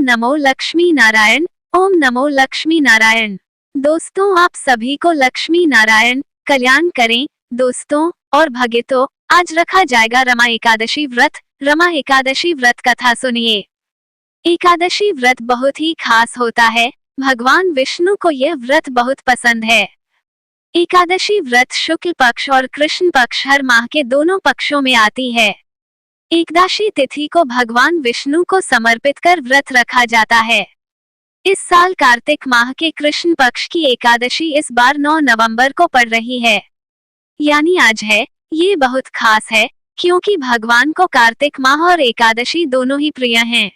नमो लक्ष्मी नारायण। ओम नमो लक्ष्मी नारायण। दोस्तों, आप सभी को लक्ष्मी नारायण कल्याण करें। दोस्तों और भक्तों, आज रखा जाएगा रमा एकादशी व्रत। रमा एकादशी व्रत कथा सुनिए। एकादशी व्रत बहुत ही खास होता है। भगवान विष्णु को यह व्रत बहुत पसंद है। एकादशी व्रत शुक्ल पक्ष और कृष्ण पक्ष हर माह के दोनों पक्षों में आती है। एकादशी तिथि को भगवान विष्णु को समर्पित कर व्रत रखा जाता है। इस साल कार्तिक माह के कृष्ण पक्ष की एकादशी इस बार 9 नवंबर को पड़ रही है, यानी आज है। ये बहुत खास है क्योंकि भगवान को कार्तिक माह और एकादशी दोनों ही प्रिय हैं।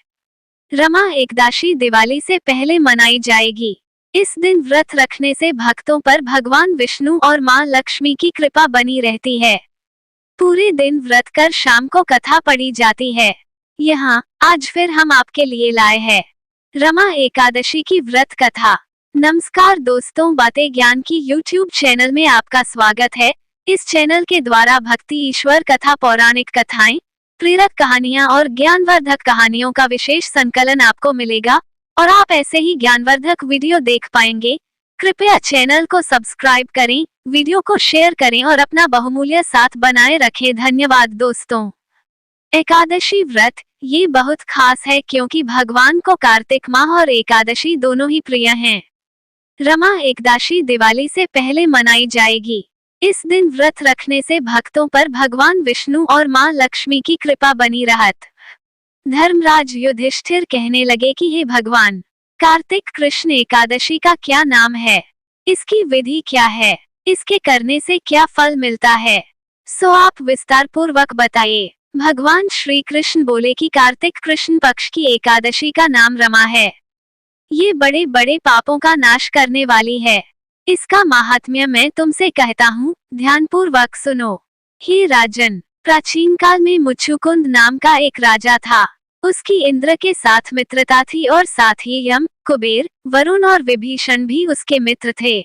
रमा एकादशी दिवाली से पहले मनाई जाएगी। इस दिन व्रत रखने से भक्तों पर भगवान विष्णु और मां लक्ष्मी की कृपा बनी रहती है। पूरे दिन व्रत कर शाम को कथा पढ़ी जाती है। यहाँ आज फिर हम आपके लिए लाए हैं रमा एकादशी की व्रत कथा। नमस्कार दोस्तों, बातें ज्ञान की YouTube चैनल में आपका स्वागत है। इस चैनल के द्वारा भक्ति, ईश्वर कथा, पौराणिक कथाएं, प्रेरक कहानियां और ज्ञानवर्धक कहानियों का विशेष संकलन आपको मिलेगा और आप ऐसे ही ज्ञानवर्धक वीडियो देख पाएंगे। कृपया चैनल को सब्सक्राइब करें, वीडियो को शेयर करें और अपना बहुमूल्य साथ बनाए रखें। धन्यवाद दोस्तों। एकादशी व्रत ये बहुत खास है क्योंकि भगवान को कार्तिक माह और एकादशी दोनों ही प्रिय हैं। रमा एकादशी दिवाली से पहले मनाई जाएगी। इस दिन व्रत रखने से भक्तों पर भगवान विष्णु और मां लक्ष्मी की कृपा बनी रहत। धर्मराज युधिष्ठिर कहने लगे कि हे भगवान, कार्तिक कृष्ण एकादशी का क्या नाम है? इसकी विधि क्या है? इसके करने से क्या फल मिलता है? सो आप विस्तार पूर्वक बताइए। भगवान श्री कृष्ण बोले कि कार्तिक कृष्ण पक्ष की एकादशी का नाम रमा है। ये बड़े बड़े पापों का नाश करने वाली है। इसका महात्म्य मैं तुमसे कहता हूँ, ध्यान पूर्वक सुनो। हे राजन, प्राचीन काल में मुचुकुंद नाम का एक राजा था। उसकी इंद्र के साथ मित्रता थी और साथ ही यम, कुबेर, वरुण और विभीषण भी उसके मित्र थे।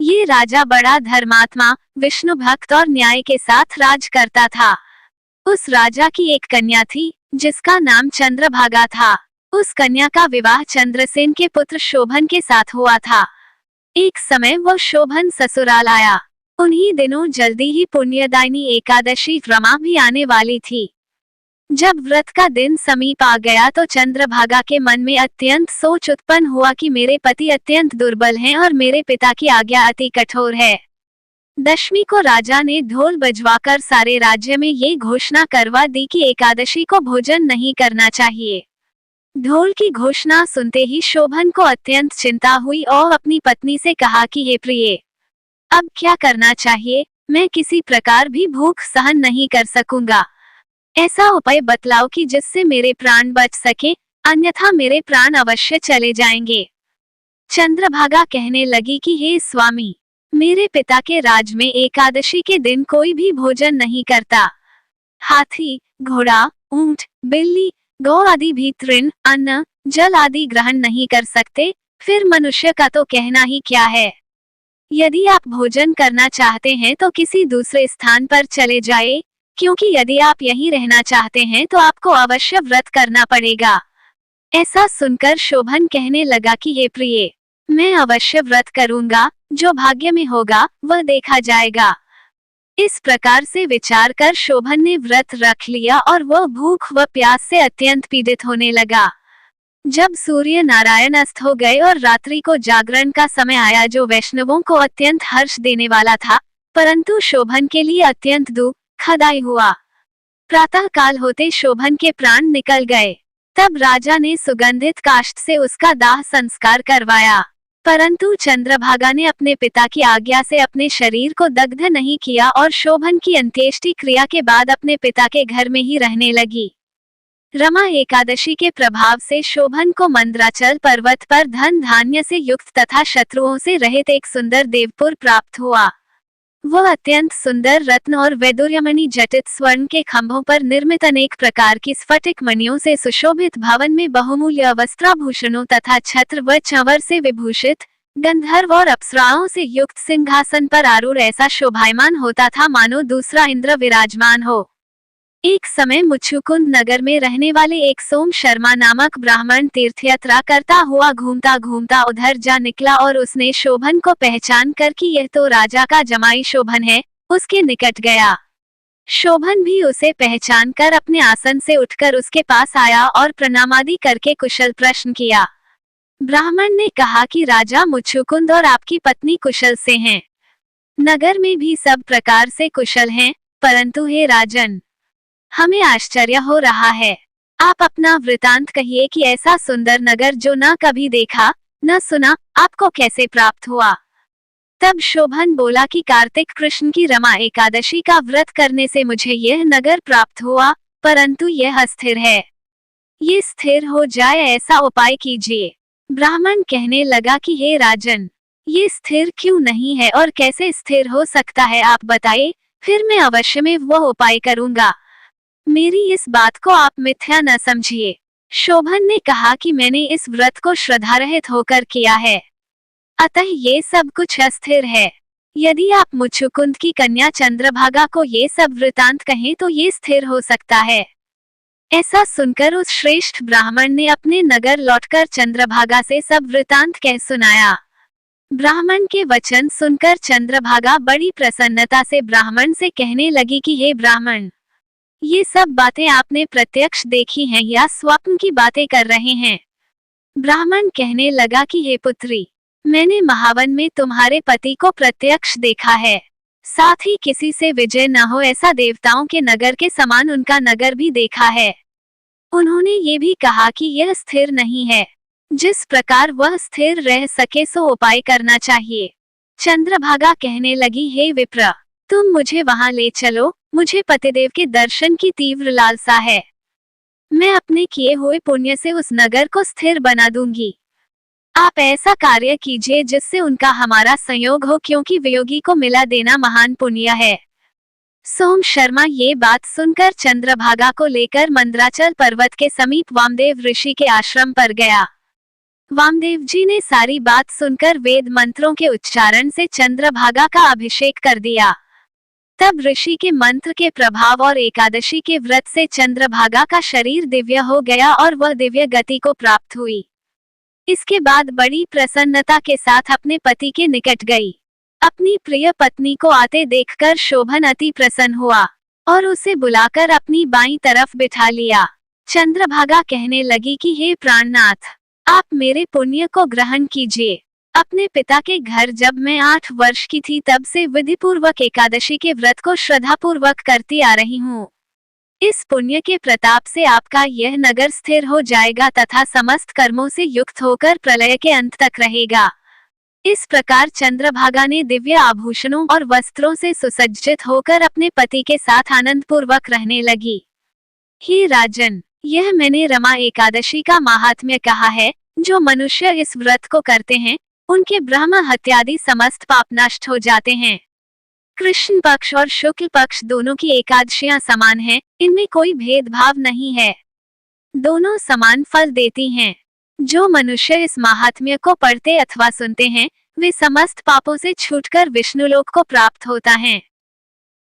ये राजा बड़ा धर्मात्मा, विष्णु भक्त और न्याय के साथ राज करता था। उस राजा की एक कन्या थी जिसका नाम चंद्रभागा था। उस कन्या का विवाह चंद्रसेन के पुत्र शोभन के साथ हुआ था। एक समय वो शोभन ससुराल आया। उन्हीं दिनों जल्दी ही पुण्यदायिनी एकादशी रमा भी आने वाली थी। जब व्रत का दिन समीप आ गया तो चंद्रभागा के मन में अत्यंत सोच उत्पन्न हुआ कि मेरे पति अत्यंत दुर्बल हैं और मेरे पिता की आज्ञा अति कठोर है। दशमी को राजा ने ढोल बजवाकर सारे राज्य में ये घोषणा करवा दी कि एकादशी को भोजन नहीं करना चाहिए। ढोल की घोषणा सुनते ही शोभन को अत्यंत चिंता हुई और अपनी पत्नी से कहा कि हे प्रिये, अब क्या करना चाहिए? मैं किसी प्रकार भी भूख सहन नहीं कर सकूंगा। ऐसा उपाय बतलाओ कि जिससे मेरे प्राण बच सके, अन्यथा मेरे प्राण अवश्य चले जाएंगे। चंद्रभागा कहने लगी कि हे स्वामी, मेरे पिता के राज में एकादशी के दिन कोई भी भोजन नहीं करता। हाथी, घोड़ा, ऊंट, बिल्ली, गौ आदि भी तृण, अन्न, जल आदि ग्रहण नहीं कर सकते। फिर मनुष्य का तो कहना ही क्या है। यदि आप भोजन करना चाहते हैं तो किसी दूसरे स्थान पर चले जाए, क्योंकि यदि आप यहीं रहना चाहते हैं तो आपको अवश्य व्रत करना पड़ेगा। ऐसा सुनकर शोभन कहने लगा कि हे प्रिये, मैं अवश्य व्रत करूंगा। जो भाग्य में होगा वह देखा जाएगा। इस प्रकार से विचार कर शोभन ने व्रत रख लिया और वह भूख व प्यास से अत्यंत पीड़ित होने लगा। जब सूर्य नारायण अस्त हो गए और रात्रि को जागरण का समय आया, जो वैष्णवों को अत्यंत हर्ष देने वाला था, परंतु शोभन के लिए अत्यंत दुखदायी हुआ। प्रातः काल होते शोभन के प्राण निकल गए। तब राजा ने सुगंधित काष्ठ से उसका दाह संस्कार करवाया, परंतु चंद्रभागा ने अपने पिता की आज्ञा से अपने शरीर को दग्ध नहीं किया और शोभन की अंत्येष्टि क्रिया के बाद अपने पिता के घर में ही रहने लगी। रमा एकादशी के प्रभाव से शोभन को मंदराचल पर्वत पर धन धान्य से युक्त तथा शत्रुओं से रहित एक सुंदर देवपुर प्राप्त हुआ। वह अत्यंत सुंदर रत्न और वैदुर्यमणि जटित स्वर्ण के खंभों पर निर्मित अनेक प्रकार की स्फटिक मणियों से सुशोभित भवन में बहुमूल्य वस्त्राभूषणों तथा छत्र व चंवर से विभूषित गंधर्व और अप्सराओं से युक्त सिंहासन पर आरूढ़ ऐसा शोभायमान होता था मानो दूसरा इंद्र विराजमान हो। एक समय मुच्छुकुंद नगर में रहने वाले एक सोम शर्मा नामक ब्राह्मण तीर्थयात्रा करता हुआ घूमता घूमता उधर जा निकला और उसने शोभन को पहचान कर कि यह तो राजा का जमाई शोभन है, उसके निकट गया। शोभन भी उसे पहचान कर अपने आसन से उठकर उसके पास आया और प्रणामादि करके कुशल प्रश्न किया। ब्राह्मण ने कहा कि राजा मुच्छुकुंद और आपकी पत्नी कुशल से हैं। नगर में भी सब प्रकार से कुशल हैं, परंतु हे राजन, हमें आश्चर्य हो रहा है। आप अपना वृतांत कहिए कि ऐसा सुंदर नगर जो न कभी देखा न सुना, आपको कैसे प्राप्त हुआ। तब शोभन बोला कि कार्तिक कृष्ण की रमा एकादशी का व्रत करने से मुझे यह नगर प्राप्त हुआ, परंतु यह अस्थिर है। ये स्थिर हो जाए ऐसा उपाय कीजिए। ब्राह्मण कहने लगा कि हे राजन, ये स्थिर क्यों नहीं है और कैसे स्थिर हो सकता है, आप बताइए, फिर मैं अवश्य में वह उपाय करूंगा। मेरी इस बात को आप मिथ्या न समझिए। शोभन ने कहा कि मैंने इस व्रत को श्रद्धारहित होकर किया है, अतः ये सब कुछ अस्थिर है। यदि आप मुच्छुकुंद की कन्या चंद्रभागा को ये सब वृतांत कहें तो ये स्थिर हो सकता है। ऐसा सुनकर उस श्रेष्ठ ब्राह्मण ने अपने नगर लौटकर चंद्रभागा से सब वृतांत कह सुनाया। ब्राह्मण के वचन सुनकर चंद्रभागा बड़ी प्रसन्नता से ब्राह्मण से कहने लगी कि हे ब्राह्मण, ये सब बातें आपने प्रत्यक्ष देखी हैं या स्वप्न की बातें कर रहे हैं। ब्राह्मण कहने लगा कि हे पुत्री, मैंने महावन में तुम्हारे पति को प्रत्यक्ष देखा है, साथ ही किसी से विजय न हो ऐसा देवताओं के नगर के समान उनका नगर भी देखा है। उन्होंने ये भी कहा कि यह स्थिर नहीं है, जिस प्रकार वह स्थिर रह सके सो उपाय करना चाहिए। चंद्रभागा कहने लगी, हे विप्र, तुम मुझे वहां ले चलो, मुझे पतिदेव के दर्शन की तीव्र लालसा है। मैं अपने किए हुए पुण्य से उस नगर को स्थिर बना दूंगी। आप ऐसा कार्य कीजिए जिससे उनका हमारा संयोग हो, क्योंकि वियोगी को मिला देना महान पुण्य है। सोम शर्मा ये बात सुनकर चंद्रभागा को लेकर मंद्राचल पर्वत के समीप वामदेव ऋषि के आश्रम पर गया। वामदेव जी ने सारी बात सुनकर वेद मंत्रों के उच्चारण से चंद्रभागा का अभिषेक कर दिया। तब ऋषि के मंत्र के प्रभाव और एकादशी के व्रत से चंद्रभागा का शरीर दिव्य हो गया और वह दिव्य गति को प्राप्त हुई। इसके बाद बड़ी प्रसन्नता के साथ अपने पति के निकट गई। अपनी प्रिय पत्नी को आते देखकर शोभन अति प्रसन्न हुआ और उसे बुलाकर अपनी बाईं तरफ बिठा लिया। चंद्रभागा कहने लगी कि हे प्राणनाथ, आप मेरे पुण्य को ग्रहण कीजिए। अपने पिता के घर जब मैं 8 वर्ष की थी तब से विधिपूर्वक एकादशी के व्रत को श्रद्धापूर्वक करती आ रही हूँ। इस पुण्य के प्रताप से आपका यह नगर स्थिर हो जाएगा तथा समस्त कर्मों से युक्त होकर प्रलय के अंत तक रहेगा। इस प्रकार चंद्रभागा ने दिव्य आभूषणों और वस्त्रों से सुसज्जित होकर अपने पति के साथ आनंद पूर्वक रहने लगी। हे राजन, यह मैंने रमा एकादशी का महात्म्य कहा है। जो मनुष्य इस व्रत को करते हैं उनके ब्रह्म हत्यादि समस्त पाप नष्ट हो जाते हैं। कृष्ण पक्ष और शुक्ल पक्ष दोनों की एकादशियां समान हैं, इनमें कोई भेदभाव नहीं है, दोनों समान फल देती हैं। जो मनुष्य इस महात्म्य को पढ़ते अथवा सुनते हैं वे समस्त पापों से छूटकर विष्णुलोक को प्राप्त होता है।